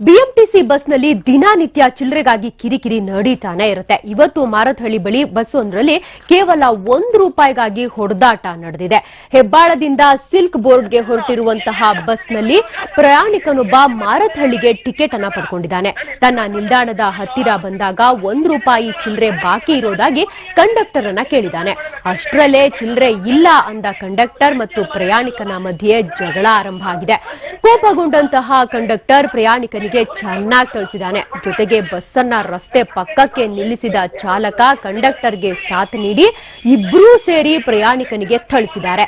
BMTC ಬಸ್ನಲ್ಲಿ ದಿನನಿತ್ಯ ಚಿಲ್ಲರೆಗಾಗಿ ಕಿರಿಕಿರಿ ನಡೀತಾನೆ ಇರುತ್ತೆ. ಇವತ್ತು ಮಾರತ್ಹಳ್ಳಿ ಬಳಿ ಬಸ್ ಒಂದರಲ್ಲಿ ಕೇವಲ ₹1ಗಾಗಿ ಹೊಡೆದಾಟ ನಡೆದಿದೆ. ಹೆಬ್ಬಾಳದಿಂದ ಸಿಲ್ಕ್ ಬೋರ್ಡ್ಗೆ ಹೊರಟಿರುವಂತಹ ಬಸ್ನಲ್ಲಿ ಪ್ರಯಾಣಿಕನೊಬ್ಬ ಮಾರತ್ಹಳ್ಳಿಗೆ ಟಿಕೆಟ್ ಅನ್ನು ಪಡ್ಕೊಂಡಿದ್ದಾನೆ. ತನ್ನ ನಿಲ್ದಾಣದ ಹತ್ತಿರ ಬಂದಾಗ ₹1 ಚಿಲ್ಲರೆ ಬಾಕಿ ಇರೋದಾಗಿ ಕಂಡಕ್ಟರ್ ಅನ್ನ ಕೇಳಿದ್ದಾನೆ. ಅಷ್ಟರಲ್ಲೇ ಚಿಲ್ಲರೆ ಇಲ್ಲ ಅಂದ ಕಂಡಕ್ಟರ್ ಮತ್ತು ಪ್ರಯಾಣಿಕನ ಮಧ್ಯೆ ಜಗಳ ಆರಂಭ ಆಗಿದೆ. ಕೋಪಗೊಂಡಂತಹ ಕಂಡಕ್ಟರ್ ಪ್ರಯಾಣಿಕನಿಗೆ ಚೆನ್ನಾಗಿ ಥಳಿಸಿದ್ದಾನೆ. ಜೊತೆಗೆ ಬಸ್ಸನ್ನ ರಸ್ತೆ ಪಕ್ಕಕ್ಕೆ ನಿಲ್ಲಿಸಿದ ಚಾಲಕ ಕಂಡಕ್ಟರ್ಗೆ ಸಾಥ್ ನೀಡಿ ಇಬ್ಬರೂ ಸೇರಿ ಪ್ರಯಾಣಿಕನಿಗೆ ಥಳಿಸಿದ್ದಾರೆ.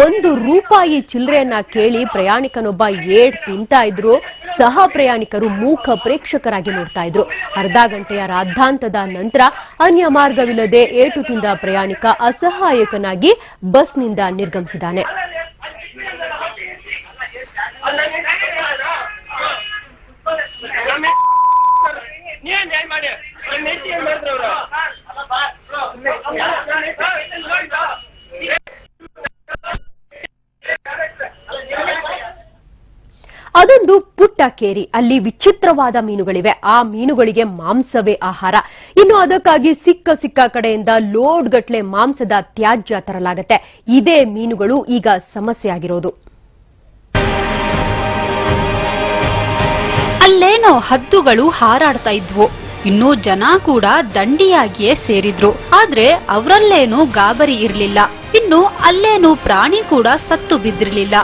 ₹1 ಚಿಲ್ಲರೆಯನ್ನ ಕೇಳಿ ಪ್ರಯಾಣಿಕನೊಬ್ಬ ಏಡ್ ತಿಂತಾ ಇದ್ರು. ಸಹ ಪ್ರಯಾಣಿಕರು ಮೂಕ ಪ್ರೇಕ್ಷಕರಾಗಿ ನೋಡ್ತಾ ಇದ್ರು. ಅರ್ಧ ಗಂಟೆಯ ರಾದ್ಧಾಂತದ ನಂತರ ಅನ್ಯ ಮಾರ್ಗವಿಲ್ಲದೆ ಏಟು ತಿಂದ ಪ್ರಯಾಣಿಕ ಅಸಹಾಯಕನಾಗಿ ಬಸ್ನಿಂದ ನಿರ್ಗಮಿಸಿದ್ದಾನೆ. ಅದೊಂದು ಪುಟ್ಟ ಕೇರಿ. ಅಲ್ಲಿ ವಿಚಿತ್ರವಾದ ಮೀನುಗಳಿವೆ. ಆ ಮೀನುಗಳಿಗೆ ಮಾಂಸವೇ ಆಹಾರ. ಇನ್ನು ಅದಕ್ಕಾಗಿ ಸಿಕ್ಕ ಕಡೆಯಿಂದ ಲೋಡ್ ಗಟ್ಲೆ ಮಾಂಸದ ತ್ಯಾಜ್ಯ ತರಲಾಗುತ್ತೆ. ಇದೇ ಮೀನುಗಳು ಈಗ ಸಮಸ್ಯೆಯಾಗಿರೋದು. ಅಲ್ಲೇನೋ ಹದ್ದುಗಳು ಹಾರಾಡ್ತಾ ಇದ್ವು. ಇನ್ನು ಜನ ಕೂಡ ದಂಡಿಯಾಗಿಯೇ ಸೇರಿದ್ರು. ಆದ್ರೆ ಅವರಲ್ಲೇನೂ ಗಾಬರಿ ಇರ್ಲಿಲ್ಲ. ಇನ್ನು ಅಲ್ಲೇನೂ ಪ್ರಾಣಿ ಕೂಡ ಸತ್ತು ಬಿದ್ದಿರ್ಲಿಲ್ಲ.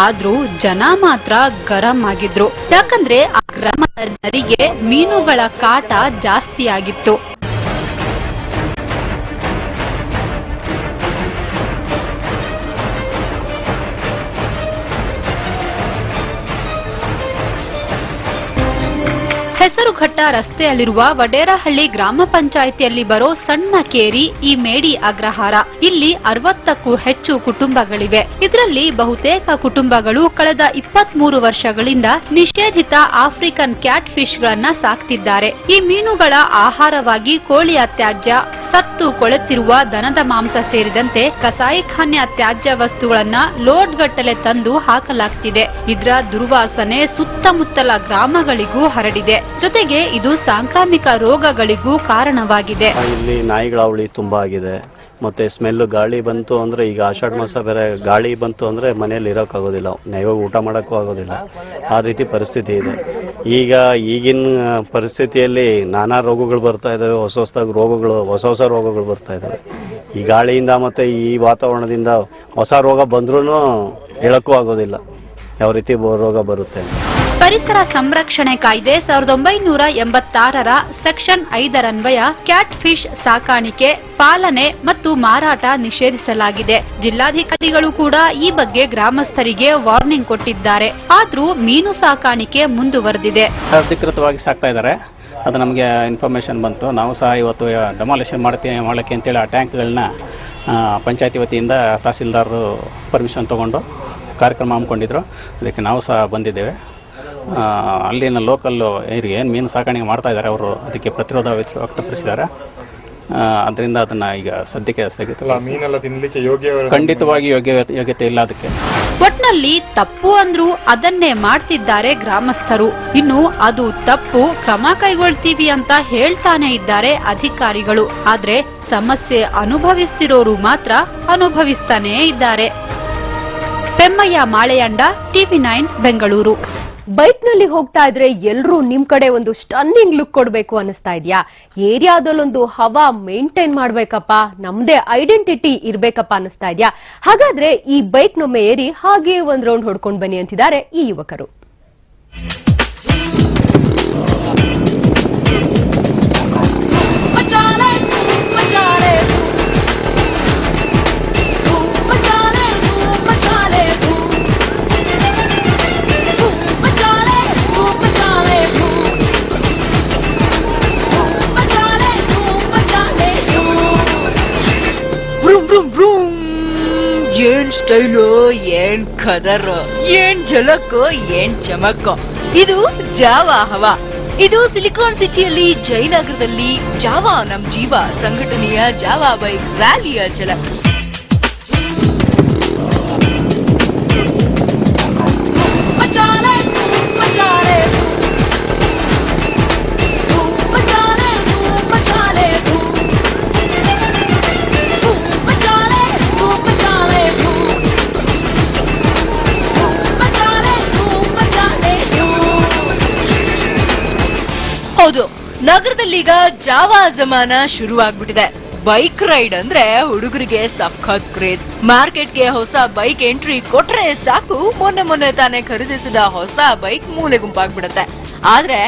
ಆದ್ರೂ ಜನ ಮಾತ್ರ ಗರಂ ಆಗಿದ್ರು. ಯಾಕಂದ್ರೆ ಆ ಗ್ರಾಮದ ಜನರಿಗೆ ಮೀನುಗಳ ಕಾಟ ಜಾಸ್ತಿ ಆಗಿತ್ತು. ಹೆಸರುಘಟ್ಟ ರಸ್ತೆಯಲ್ಲಿರುವ ವಡೇರಹಳ್ಳಿ ಗ್ರಾಮ ಪಂಚಾಯಿತಿಯಲ್ಲಿ ಬರೋ ಸಣ್ಣ ಕೇರಿ ಈ ಮೇಡಿ ಅಗ್ರಹಾರ. ಇಲ್ಲಿ 60ಕ್ಕೂ ಹೆಚ್ಚು ಕುಟುಂಬಗಳಿವೆ. ಇದರಲ್ಲಿ ಬಹುತೇಕ ಕುಟುಂಬಗಳು ಕಳೆದ 23 ವರ್ಷಗಳಿಂದ ನಿಷೇಧಿತ ಆಫ್ರಿಕನ್ ಕ್ಯಾಟ್ ಫಿಶ್ ಗಳನ್ನ ಸಾಕ್ತಿದ್ದಾರೆ. ಈ ಮೀನುಗಳ ಆಹಾರವಾಗಿ ಕೋಳಿಯ ತ್ಯಾಜ್ಯ, ಸತ್ತು ಕೊಳೆತಿರುವ ದನದ ಮಾಂಸ ಸೇರಿದಂತೆ ಕಸಾಯಿಖಾನ್ಯ ತ್ಯಾಜ್ಯ ವಸ್ತುಗಳನ್ನ ಲೋಡ್ ಗಟ್ಟಲೆ ತಂದು ಹಾಕಲಾಗ್ತಿದೆ. ಇದರ ದುರ್ವಾಸನೆ ಸುತ್ತಮುತ್ತಲ ಗ್ರಾಮಗಳಿಗೂ ಹರಡಿದೆ. ಜೊತೆಗೆ ಇದು ಸಾಂಕ್ರಾಮಿಕ ರೋಗಗಳಿಗೂ ಕಾರಣವಾಗಿದೆ. ಇಲ್ಲಿ ನಾಯಿಗಳ ಅವಳಿ ತುಂಬಾ ಆಗಿದೆ. ಮತ್ತೆ ಸ್ಮೆಲ್ ಗಾಳಿ ಬಂತು ಅಂದ್ರೆ, ಈಗ ಆಷಾಢ ಮಾಸ ಬೇರೆ, ಗಾಳಿ ಬಂತು ಅಂದ್ರೆ ಮನೆಯಲ್ಲಿ ಇರೋಕ್ಕಾಗೋದಿಲ್ಲ, ನೈವಾಗ ಊಟ ಮಾಡೋಕ್ಕೂ ಆಗೋದಿಲ್ಲ. ಆ ರೀತಿ ಪರಿಸ್ಥಿತಿ ಇದೆ. ಈಗಿನ ಪರಿಸ್ಥಿತಿಯಲ್ಲಿ ನಾನಾ ರೋಗಗಳು ಬರ್ತಾ ಇದಾವೆ. ಹೊಸ ರೋಗಗಳು ಬರ್ತಾ ಇದಾವೆ. ಈ ಗಾಳಿಯಿಂದ ಮತ್ತೆ ಈ ವಾತಾವರಣದಿಂದ ಹೊಸ ರೋಗ ಬಂದ್ರೂ ಹೇಳಕ್ಕೂ ಆಗೋದಿಲ್ಲ ಯಾವ ರೀತಿ ರೋಗ ಬರುತ್ತೆ. ಪರಿಸರ ಸಂರಕ್ಷಣೆ ಕಾಯ್ದೆ 1986ರ ಸೆಕ್ಷನ್ 5ರನ್ವಯ ಕ್ಯಾಟ್ ಫಿಶ್ ಸಾಕಾಣಿಕೆ, ಪಾಲನೆ ಮತ್ತು ಮಾರಾಟ ನಿಷೇಧಿಸಲಾಗಿದೆ. ಜಿಲ್ಲಾಧಿಕಾರಿಗಳು ಕೂಡ ಈ ಬಗ್ಗೆ ಗ್ರಾಮಸ್ಥರಿಗೆ ವಾರ್ನಿಂಗ್ ಕೊಟ್ಟಿದ್ದಾರೆ. ಆದ್ರೂ ಮೀನು ಸಾಕಾಣಿಕೆ ಮುಂದುವರೆದಿದೆ. ಅಧಿಕೃತವಾಗಿ ಸಾಕ್ತಾ ಇದ್ದಾರೆ. ಅದು ನಮಗೆ ಇನ್ಫಾರ್ಮೇಶನ್ ಬಂತು. ನಾವು ಸಹ ಇವತ್ತು ಡೆಮಾಲಿಷನ್ ಮಾಡಲಿಕ್ಕೆ ಅಂತೇಳಿ ಆ ಟ್ಯಾಂಕ್ಗಳನ್ನ ಪಂಚಾಯತಿ ವತಿಯಿಂದ ತಹಸೀಲ್ದಾರರು ಪರ್ಮಿಷನ್ ತಗೊಂಡು ಕಾರ್ಯಕ್ರಮ ಹಮ್ಮಿಕೊಂಡಿದ್ರು. ಅದಕ್ಕೆ ನಾವು ಸಹ ಬಂದಿದ್ದೇವೆ. ಅಲ್ಲಿನ ಲೋಕಲ್ಲು ಏನು ಮೀನು ಸಾಕಾಣಿಕೆ ಮಾಡ್ತಾ ಇದ್ದಾರೆ ಅವರು ಅದಕ್ಕೆ ಪ್ರತಿರೋಧ ವ್ಯಕ್ತಪಡಿಸಿದ್ದಾರೆ. ಅದರಿಂದ ಅದನ್ನ ಈಗ ಸದ್ಯಕ್ಕೆ ಖಂಡಿತವಾಗಿ ಯೋಗ್ಯತೆ ಇಲ್ಲ. ಅದಕ್ಕೆ ಒಟ್ನಲ್ಲಿ ತಪ್ಪು ಅಂದ್ರೂ ಅದನ್ನೇ ಮಾಡ್ತಿದ್ದಾರೆ ಗ್ರಾಮಸ್ಥರು. ಇನ್ನು ಅದು ತಪ್ಪು, ಕ್ರಮ ಕೈಗೊಳ್ತೀವಿ ಅಂತ ಹೇಳ್ತಾನೆ ಇದ್ದಾರೆ ಅಧಿಕಾರಿಗಳು. ಆದ್ರೆ ಸಮಸ್ಯೆ ಅನುಭವಿಸ್ತಿರೋರು ಮಾತ್ರ ಅನುಭವಿಸ್ತಾನೇ ಇದ್ದಾರೆ. ಪೆಮ್ಮಯ್ಯ ಮಾಳೆಯಂಡ, TV9 ಬೆಂಗಳೂರು. ಬೈಕ್ನಲ್ಲಿ ಹೋಗ್ತಾ ಇದ್ರೆ ಎಲ್ರೂ ನಿಮ್ ಕಡೆ ಒಂದು ಸ್ಟನ್ನಿಂಗ್ ಲುಕ್ ಕೊಡ್ಬೇಕು ಅನಿಸ್ತಾ ಇದೆಯಾ? ಏರಿಯಾದಲ್ಲೊಂದು ಹವಾ ಮೇಂಟೈನ್ ಮಾಡ್ಬೇಕಪ್ಪ, ನಮ್ದೇ ಐಡೆಂಟಿಟಿ ಇರ್ಬೇಕಪ್ಪ ಅನಿಸ್ತಾ ಇದೆಯಾ? ಹಾಗಾದ್ರೆ ಈ ಬೈಕ್ ನೊಮ್ಮೆ ಏರಿ ಹಾಗೆ ಒಂದ್ ರೌಂಡ್ ಹೊಡ್ಕೊಂಡ್ ಬನ್ನಿ ಅಂತಿದ್ದಾರೆ ಈ ಯುವಕರು. ಏನ್ ಸ್ಟೈಲು, ಏನ್ ಕದರ್, ಏನ್ ಝಲಕ್, ಏನ್ ಚಮಕ್. ಇದು ಜಾವಾ ಹವಾ. ಇದು ಸಿಲಿಕಾನ್ ಸಿಟಿಯಲ್ಲಿ ಜಯನಗರದಲ್ಲಿ ಜಾವಾ ನಮ್ ಜೀವ ಸಂಘಟನೆಯ ಜಾವಾ ಬೈಕ್ ರ್ಯಾಲಿಯ ಝಲಕ್. ಹೌದು, ನಗರದಲ್ಲೀಗ ಜಾವಾ ಜಮಾನ ಶುರುವಾಗ್ಬಿಟ್ಟಿದೆ. ಬೈಕ್ ರೈಡ್ ಅಂದ್ರೆ ಹುಡುಗರಿಗೆ ಸಖತ್ ಕ್ರೇಜ್. ಮಾರ್ಕೆಟ್ಗೆ ಹೊಸ ಬೈಕ್ ಎಂಟ್ರಿ ಕೊಟ್ರೆ ಸಾಕು, ಮೊನ್ನೆ ತಾನೇ ಖರೀದಿಸಿದ ಹೊಸ ಬೈಕ್ ಮೂಲೆ ಗುಂಪಾಗ್ಬಿಡತ್ತೆ. ಆದ್ರೆ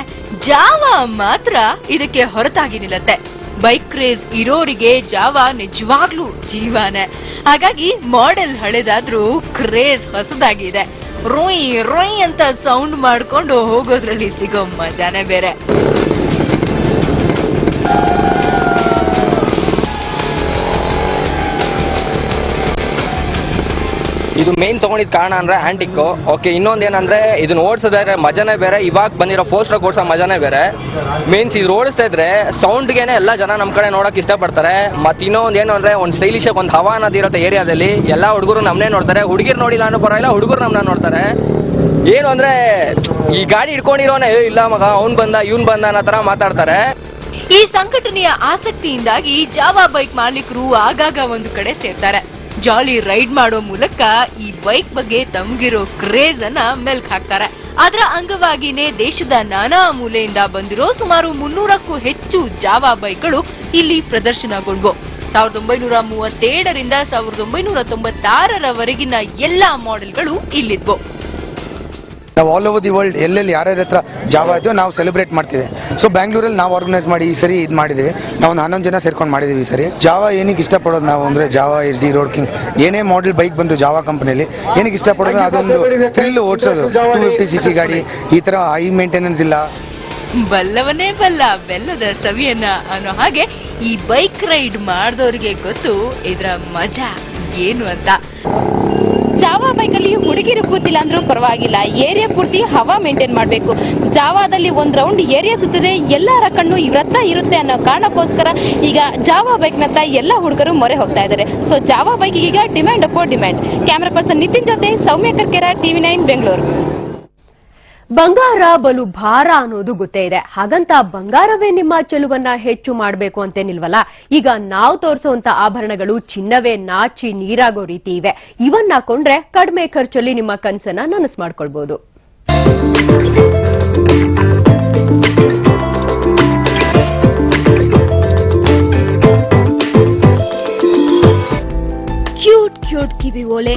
ಜಾವಾ ಮಾತ್ರ ಇದಕ್ಕೆ ಹೊರತಾಗಿ ನಿಲ್ಲತ್ತೆ. ಬೈಕ್ ಕ್ರೇಜ್ ಇರೋರಿಗೆ ಜಾವಾ ನಿಜವಾಗ್ಲೂ ಜೀವಾನೆ. ಹಾಗಾಗಿ ಮಾಡೆಲ್ ಹಳೆದಾದ್ರೂ ಕ್ರೇಜ್ ಹೊಸದಾಗಿದೆ. ರೋಯ್ ರೋಯ್ ಅಂತ ಸೌಂಡ್ ಮಾಡ್ಕೊಂಡು ಹೋಗೋದ್ರಲ್ಲಿ ಸಿಗೋ ಮಜಾನೇ ಬೇರೆ. ಇದು ಮೇನ್ ತಗೊಂಡಿದ್ ಕಾರಣ ಅಂದ್ರೆ ಆಂಟಿಕ್. ಓಕೆ, ಇನ್ನೊಂದೇನಂದ್ರೆ ಇದನ್ನ ಓಡಿಸಿದ್ರೆ ಮಜಾನೇ ಬೇರೆ. ಇವಾಗ ಬಂದಿರೋ ಫೋರ್ಸ್ಟ್ರಾಕ್ ಓಡಿಸೋ ಮಜಾನೇ ಬೇರೆ. ಮೀನ್ಸ್ ಇದು ಓಡಿಸ್ತಾ ಇದ್ರೆ ಸೌಂಡ್ಗೆನೆ ಎಲ್ಲ ಜನ ನಮ್ ಕಡೆ ನೋಡಕ್ ಇಷ್ಟಪಡ್ತಾರೆ. ಮತ್ತೆ ಇನ್ನೊಂದು ಏನು ಅಂದ್ರೆ ಒಂದು ಸ್ಟೈಲಿಶ್ ಒಂದು ಹವಾ ಅನ್ನೋದಿರುತ್ತೆ ಏರಿಯಾದಲ್ಲಿ. ಎಲ್ಲಾ ಹುಡುಗರು ನಮ್ನೇ ನೋಡ್ತಾರೆ. ಹುಡುಗಿರ್ ನೋಡಿಲ್ಲ ಅನ್ನೋ ಪರವಾಗಿಲ್ಲ, ಹುಡುಗರು ನಮ್ನ ನೋಡ್ತಾರೆ. ಏನು ಅಂದ್ರೆ ಈ ಗಾಡಿ ಇಟ್ಕೊಂಡಿರೋನೆ ಇಲ್ಲ ಮಗ ಅವ್ನ್ ಬಂದ ಇವ್ನ್ ಬಂದ ಅನ್ನೋ ತರ ಮಾತಾಡ್ತಾರೆ. ಈ ಸಂಘಟನೆಯ ಆಸಕ್ತಿಯಿಂದಾಗಿ ಜಾವಾ ಬೈಕ್ ಮಾಲೀಕರು ಆಗಾಗ ಒಂದು ಕಡೆ ಸೇರ್ತಾರೆ. ಜಾಲಿ ರೈಡ್ ಮಾಡೋ ಮೂಲಕ ಈ ಬೈಕ್ ಬಗ್ಗೆ ತಮ್ಗಿರೋ ಕ್ರೇಜ್ ಅನ್ನ ಮೆಲ್ಕ್ ಹಾಕ್ತಾರೆ. ಅದರ ಅಂಗವಾಗಿನೇ ದೇಶದ ನಾನಾ ಮೂಲೆಯಿಂದ ಬಂದಿರೋ ಸುಮಾರು 300ಕ್ಕೂ ಹೆಚ್ಚು ಜಾವಾ ಬೈಕ್ಗಳು ಇಲ್ಲಿ ಪ್ರದರ್ಶನಗೊಂಡ್ವು. 1937ರಿಂದ 1996ರವರೆಗಿನ ಎಲ್ಲಾ ಮಾಡೆಲ್ಗಳು ಇಲ್ಲಿದ್ವು. ನಾವು ಆಲ್ ಓವರ್ ದಿ ವರ್ಲ್ಡ್ ಎಲ್ಲೆಲ್ಲಿ ಯಾರ್ಯಾರ ಹತ್ರ ಜಾವಾ ಇದೆಯೋ ನಾವು ಸೆಲೆಬ್ರೇಟ್ ಮಾಡ್ತೀವಿ. ಸೊ ಬ್ಯಾಂಗ್ಳೂರಲ್ಲಿ ನಾವು ಆರ್ಗನೈಸ್ ಮಾಡಿ ಈ ಸರಿ ಇದು ಮಾಡಿದ್ದೀವಿ. ನಾವು 11 ಜನ ಸೇರ್ಕೊಂಡು ಮಾಡಿದ್ದೀವಿ ಈ ಸರಿ. ಜಾವಾ ಏನಕ್ಕೆ ಇಷ್ಟಪಡೋದು ನಾವು ಅಂದರೆ ಜಾವಾ SD ರೋಡ್ ಕಿಂಗ್ ಏನೇ ಮಾಡೆಲ್ ಬೈಕ್ ಬಂದು ಜಾವಾ ಕಂಪನಿಯಲ್ಲಿ ಏನಕ್ಕೆ ಇಷ್ಟಪಡೋದು, ಅದೊಂದು ಥ್ರಿಲ್ ಓಡಿಸೋದು. 250cc ಗಾಡಿ, ಈ ಥರ ಹೈ ಮೇಂಟೆನೆನ್ಸ್ ಇಲ್ಲ. ಬಲ್ಲವನೇ ಬಲ್ಲ ಬೆಲ್ಲದ ಸವಿಯನ್ನ ಅನ್ನೋ ಹಾಗೆ ಈ ಬೈಕ್ ರೈಡ್ ಮಾಡಿದವರಿಗೆ ಗೊತ್ತು ಇದರ ಮಜಾ ಏನು ಅಂತ. ಜಾವಾ ಬೈಕಲ್ಲಿ ಹುಡುಗಿರು ಕೂತಿಲ್ಲ ಅಂದ್ರೂ ಪರವಾಗಿಲ್ಲ, ಏರಿಯಾ ಪೂರ್ತಿ ಹವಾ ಮೇಂಟೈನ್ ಮಾಡಬೇಕು. ಜಾವಾದಲ್ಲಿ ಒಂದ್ ರೌಂಡ್ ಏರಿಯಾ ಸುತ್ತಿದ್ರೆ ಎಲ್ಲರ ಕಣ್ಣು ಇವ್ರತ್ತ ಇರುತ್ತೆ ಅನ್ನೋ ಕಾರಣಕ್ಕೋಸ್ಕರ ಈಗ ಜಾವಾ ಬೈಕ್ನತ್ತ ಎಲ್ಲ ಹುಡುಗರು ಮೊರೆ ಹೋಗ್ತಾ ಇದ್ದಾರೆ. ಸೊ ಜಾವಾ ಬೈಕ್ ಈಗ ಡಿಮ್ಯಾಂಡ್ ಅಪೋ ಡಿಮ್ಯಾಂಡ್. ಕ್ಯಾಮರಾ ಪರ್ಸನ್ ನಿತಿನ್ ಜೊತೆ ಸೌಮ್ಯ ಕರ್ಕೆರ, TV9 ಬೆಂಗಳೂರು. ಬಂಗಾರ ಬಲು ಭಾರ ಅನ್ನೋದು ಗೊತ್ತೇ ಇದೆ. ಹಾಗಂತ ಬಂಗಾರವೇ ನಿಮ್ಮ ಚೆಲುವನ್ನ ಹೆಚ್ಚು ಮಾಡಬೇಕು ಅಂತೇನಿಲ್ವಲ್ಲ. ಈಗ ನಾವು ತೋರಿಸುವಂತ ಆಭರಣಗಳು ಚಿನ್ನವೇ ನಾಚಿ ನೀರಾಗೋ ರೀತಿ ಇವೆ. ಇವನ್ನ ಕೊಂಡ್ರೆ ಕಡಿಮೆ ಖರ್ಚಲ್ಲಿ ನಿಮ್ಮ ಕನಸನ್ನ ನನಸು ಮಾಡ್ಕೊಳ್ಬಹುದು. ಕ್ಯೂಟ್ ಕ್ಯೂಟ್ ಕಿವಿ ಓಲೆ,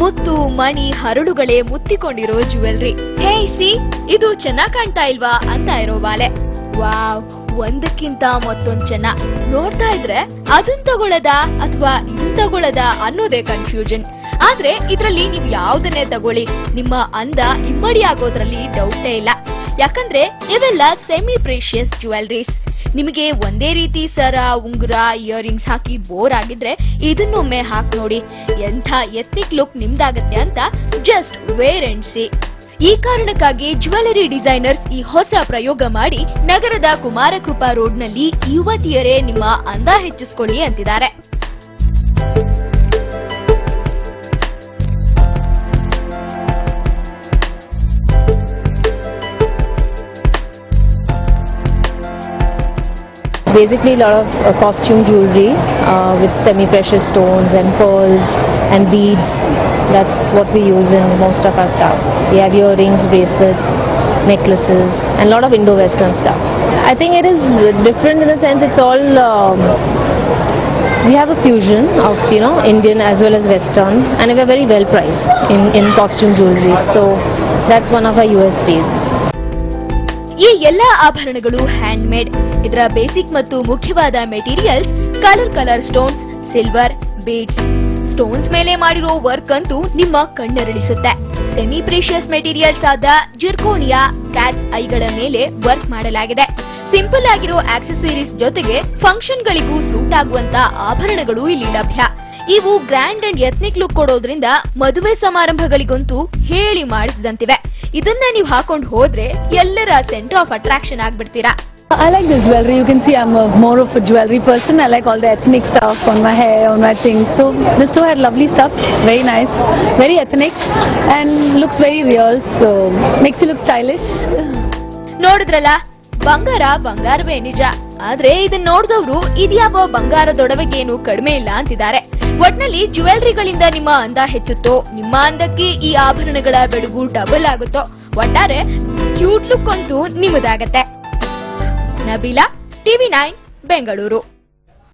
ಮುತ್ತು ಮಣಿ ಹರಳುಗಳೇ ಮುತ್ತಿಕೊಂಡಿರೋ ಜ್ಯುವೆಲ್ರಿ. ಹೇ ಸಿ, ಇದು ಚೆನ್ನಾಗ್ ಕಾಣ್ತಾ ಇಲ್ವಾ ಅಂತ ಇರೋ ಬಾಲೆ. ವಾವ್, ಒಂದಕ್ಕಿಂತ ಮತ್ತೊಂದ್ ಚೆನ್ನ. ನೋಡ್ತಾ ಇದ್ರೆ ಅದನ್ ತಗೊಳ್ಳದ ಅಥವಾ ಇನ್ ತಗೊಳ್ಳದ ಅನ್ನೋದೇ ಕನ್ಫ್ಯೂಷನ್. ಆದ್ರೆ ಇದ್ರಲ್ಲಿ ನೀವ್ ಯಾವ್ದನ್ನೇ ತಗೊಳ್ಳಿ, ನಿಮ್ಮ ಅಂದ ಇಮ್ಮಡಿ ಆಗೋದ್ರಲ್ಲಿ ಡೌಟೇ ಇಲ್ಲ. ಯಾಕಂದ್ರೆ ಇವೆಲ್ಲ ಸೆಮಿ ಪ್ರೇಷಿಯಸ್ ಜ್ಯುವೆಲ್ರೀಸ್. ನಿಮಗೆ ಒಂದೇ ರೀತಿ ಸರ, ಉಂಗುರ, ಇಯರಿಂಗ್ಸ್ ಹಾಕಿ ಬೋರ್ ಆಗಿದ್ರೆ ಇದನ್ನೊಮ್ಮೆ ಹಾಕಿ ನೋಡಿ. ಎಂಥ ಎಥ್ನಿಕ್ ಲುಕ್ ನಿಮ್ದಾಗತ್ತೆ ಅಂತ ಜಸ್ಟ್ ವೇರ್ ಅಂಡ್ ಸಿ. ಈ ಕಾರಣಕ್ಕಾಗಿ ಜ್ಯುವೆಲರಿ ಡಿಸೈನರ್ಸ್ ಈ ಹೊಸ ಪ್ರಯೋಗ ಮಾಡಿ ನಗರದ ಕುಮಾರಕೃಪಾ ರೋಡ್ನಲ್ಲಿ ಯುವತಿಯರೇ ನಿಮ್ಮ ಅಂದ ಹೆಚ್ಚಿಸ್ಕೊಳ್ಳಿ ಅಂತಿದ್ದಾರೆ. Basically a lot of costume jewelry with semi-precious stones and pearls and beads. That's what we use in most of our stuff. We have earrings, bracelets, necklaces and a lot of Indo-Western stuff. I think it is different in the sense it's all we have a fusion of Indian as well as Western, and we are very well priced in costume jewelry. So that's one of our USPs. ಈ ಎಲ್ಲಾ ಆಭರಣಗಳು hand made. ಇದರ basic ಮತ್ತು ಮುಖ್ಯವಾದ materials colour stones, silver, beads. Stones ಮೇಲೆ ಮಾಡಿರೋ work ಅಂತೂ ನಿಮ್ಮ ಕಣ್ಣರಳಿಸುತ್ತೆ. ಸೆಮಿ ಪ್ರೀಶಿಯಸ್ ಮೆಟೀರಿಯಲ್ಸ್ ಆದ ಜಿರ್ಕೋನಿಯಾ, ಕ್ಯಾಟ್ಸ್ ಐಗಳ ಮೇಲೆ ವರ್ಕ್ ಮಾಡಲಾಗಿದೆ. ಸಿಂಪಲ್ ಆಗಿರೋ ಆಕ್ಸೆಸರೀಸ್ ಜೊತೆಗೆ ಫಂಕ್ಷನ್ ಗಳಿಗೂ ಸೂಟ್ ಆಗುವಂತ ಆಭರಣಗಳು ಇಲ್ಲಿ ಲಭ್ಯ. ಇವು ಗ್ರ್ಯಾಂಡ್ ಅಂಡ್ ಎಥ್ನಿಕ್ ಲುಕ್ ಕೊಡೋದ್ರಿಂದ ಮದುವೆ ಸಮಾರಂಭಗಳಿಗಂತೂ ಹೇಳಿ ಮಾಡಿಸಿದಂತಿವೆ. ಇದನ್ನ ನೀವು ಹಾಕೊಂಡು ಹೋದ್ರೆ ಎಲ್ಲರ ಸೆಂಟರ್ ಆಫ್ ಅಟ್ರಾಕ್ಷನ್ ಆಗ್ಬಿಡ್ತೀರಾ. I like this jewelry. You can see I'm more of a jewelry person. I like all the ethnic stuff on my hair, on my things. So this store had lovely stuff, very nice, very ethnic and looks very real. So makes you look stylish. ನೋಡಿದ್ರಲ್ಲ, ಬಂಗಾರವೇ ನಿಜ. ಆದ್ರೆ ಇದನ್ನ ನೋಡಿದವರು ಇದ್ಯಾವ ಬಂಗಾರದೊಡವೆಗೇನು ಕಡಿಮೆ ಇಲ್ಲ ಅಂತಿದ್ದಾರೆ. ಒಟ್ನಲ್ಲಿ ಜ್ಯುವೆಲ್ರಿಗಳಿಂದ ನಿಮ್ಮ ಅಂದ ಹೆಚ್ಚುತ್ತೋ, ನಿಮ್ಮ ಅಂದಕ್ಕೆ ಈ ಆಭರಣಗಳ ಬೆಳಗು ಡಬಲ್ ಆಗುತ್ತೋ, ಒಟ್ಟಾರೆ ಕ್ಯೂಟ್ ಲುಕ್ ಅಂತೂ ನಿಮ್ಮದಾಗತ್ತೆ. ನಬೀಲಾ, ಟಿವಿ9 ಬೆಂಗಳೂರು.